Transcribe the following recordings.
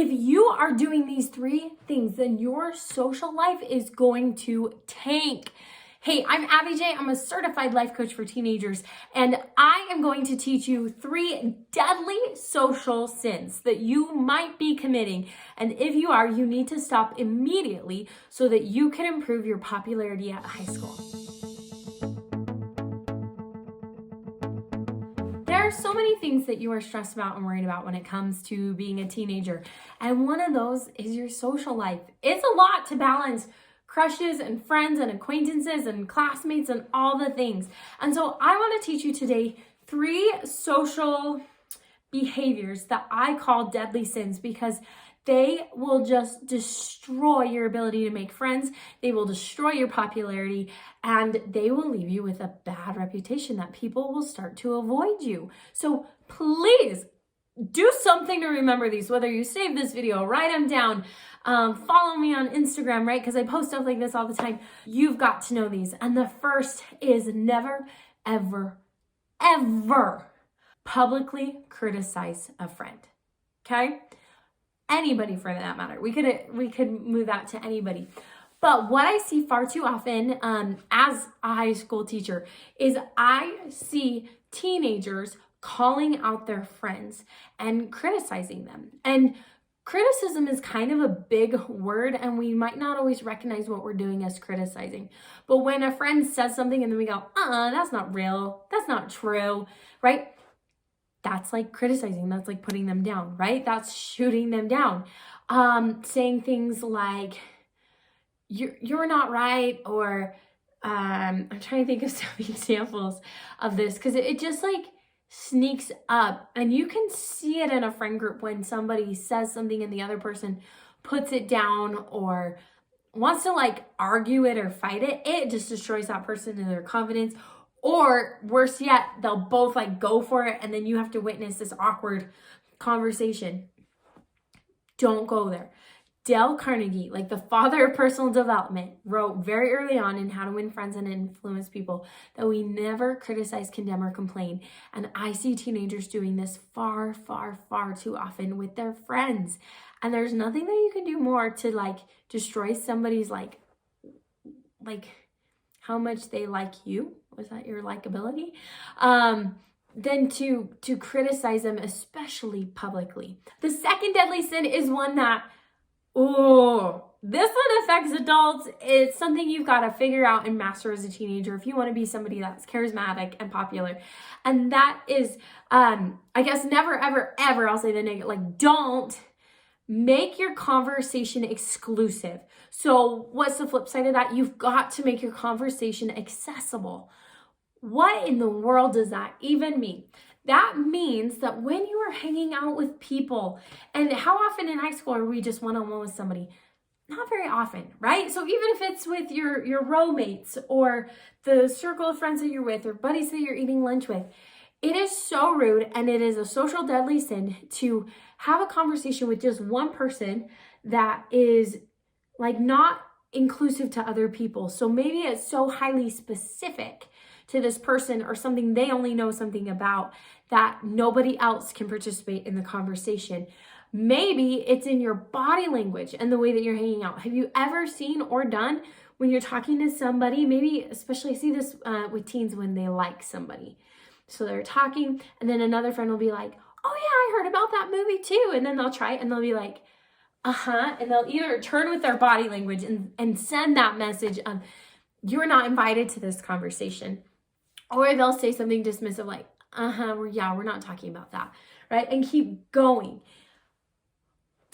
If you are doing these 3 things, then your social life is going to tank. Hey, I'm Abbi J. I'm a certified life coach for teenagers, and I am going to teach you 3 deadly social sins that you might be committing. And if you are, you need to stop immediately so that you can improve your popularity at high school. There are so many things that you are stressed about and worried about when it comes to being a teenager. And one of those is your social life. It's a lot to balance crushes and friends and acquaintances and classmates and all the things. And so I want to teach you today 3 social behaviors that I call deadly sins, because they will just destroy your ability to make friends. They will destroy your popularity, and they will leave you with a bad reputation that people will start to avoid you. So please do something to remember these, whether you save this video, write them down, follow me on Instagram, right? Because I post stuff like this all the time. You've got to know these. And the first is never, ever, ever publicly criticize a friend, okay? Anybody for that matter. We could move that to anybody. But what I see far too often as a high school teacher is I see teenagers calling out their friends and criticizing them. And criticism is kind of a big word, and we might not always recognize what we're doing as criticizing. But when a friend says something and then we go, that's not real, that's not true, right? That's like criticizing. That's like putting them down, right? That's shooting them down. Saying things like, you're not right, or I'm trying to think of some examples of this, because it just like sneaks up, and you can see it in a friend group when somebody says something and the other person puts it down or wants to like argue it or fight it. It just destroys that person and their confidence. Or worse yet, they'll both like go for it, and then you have to witness this awkward conversation. Don't go there. Dale Carnegie, like the father of personal development, wrote very early on in How to Win Friends and Influence People that we never criticize, condemn, or complain. And I see teenagers doing this far, far, far too often with their friends. And there's nothing that you can do more to like destroy somebody's like how much they like you. Was that your likability? Than to criticize them, especially publicly. The second deadly sin is one that, this one affects adults. It's something you've got to figure out and master as a teenager if you want to be somebody that's charismatic and popular. And that is, I guess, never, ever, ever, I'll say the negative, like, don't make your conversation exclusive. So what's the flip side of that? You've got to make your conversation accessible. What in the world does that even mean? That means that when you are hanging out with people, and how often in high school are we just one-on-one with somebody? Not very often, right? So even if it's with your roommates or the circle of friends that you're with or buddies that you're eating lunch with, it is so rude, and it is a social deadly sin to have a conversation with just one person that is like not inclusive to other people. So maybe it's so highly specific to this person or something they only know something about that nobody else can participate in the conversation. Maybe it's in your body language and the way that you're hanging out. Have you ever seen or done when you're talking to somebody, maybe especially I see this with teens when they like somebody. So they're talking, and then another friend will be like, oh yeah, I heard about that movie too. And then they'll try it and they'll be like, and they'll either turn with their body language and send that message of, you're not invited to this conversation. Or they'll say something dismissive like, we're not talking about that, right? And keep going.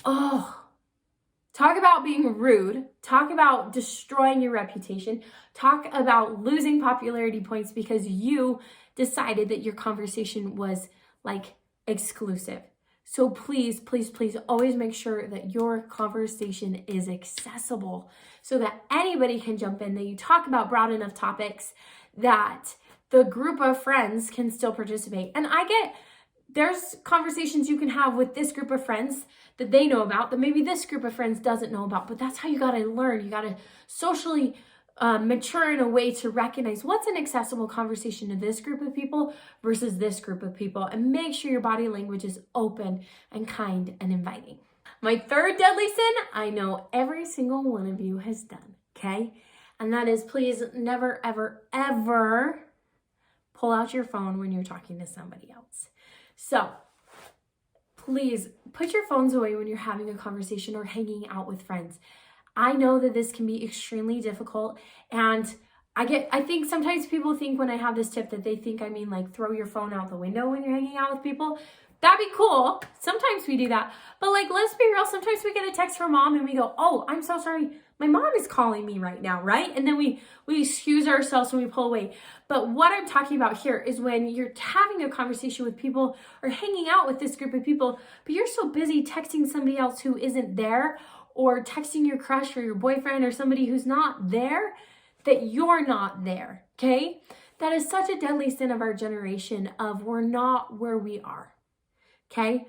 Talk about being rude. Talk about destroying your reputation. Talk about losing popularity points because you decided that your conversation was like exclusive. So please, please, please always make sure that your conversation is accessible so that anybody can jump in, that you talk about broad enough topics that the group of friends can still participate. And there's conversations you can have with this group of friends that they know about that maybe this group of friends doesn't know about, but that's how you got to learn. You got to socially mature in a way to recognize what's an accessible conversation to this group of people versus this group of people, and make sure your body language is open and kind and inviting. My third deadly sin, I know every single one of you has done, okay? And that is, please never, ever, ever pull out your phone when you're talking to somebody else. So please put your phones away when you're having a conversation or hanging out with friends. I know that this can be extremely difficult, and I think sometimes people think when I have this tip that they think I mean like throw your phone out the window when you're hanging out with people. That'd be cool. Sometimes we do that. But like, let's be real. Sometimes we get a text from mom and we go, oh, I'm so sorry. My mom is calling me right now, right? And then we excuse ourselves and we pull away. But what I'm talking about here is when you're having a conversation with people or hanging out with this group of people, but you're so busy texting somebody else who isn't there, or texting your crush or your boyfriend or somebody who's not there, that you're not there, okay? That is such a deadly sin of our generation of we're not where we are. Okay?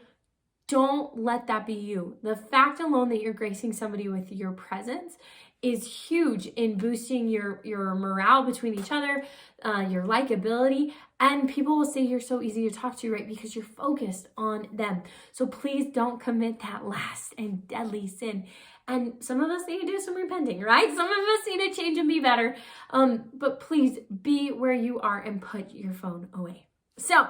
Don't let that be you. The fact alone that you're gracing somebody with your presence is huge in boosting your morale between each other, your likability, and people will say you're so easy to talk to, right? Because you're focused on them. So please don't commit that last and deadly sin. And some of us need to do some repenting, right? Some of us need to change and be better. But please be where you are and put your phone away. So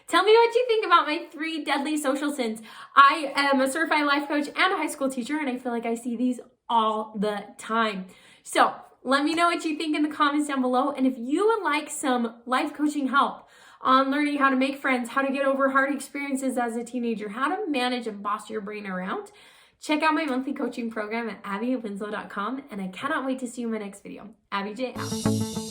tell me what you think about my 3 deadly social sins. I am a certified life coach and a high school teacher, and I feel like I see these all the time. So let me know what you think in the comments down below. And if you would like some life coaching help on learning how to make friends, how to get over hard experiences as a teenager, how to manage and boss your brain around, check out my monthly coaching program at abbiwinslow.com. And I cannot wait to see you in my next video. Abbi J out.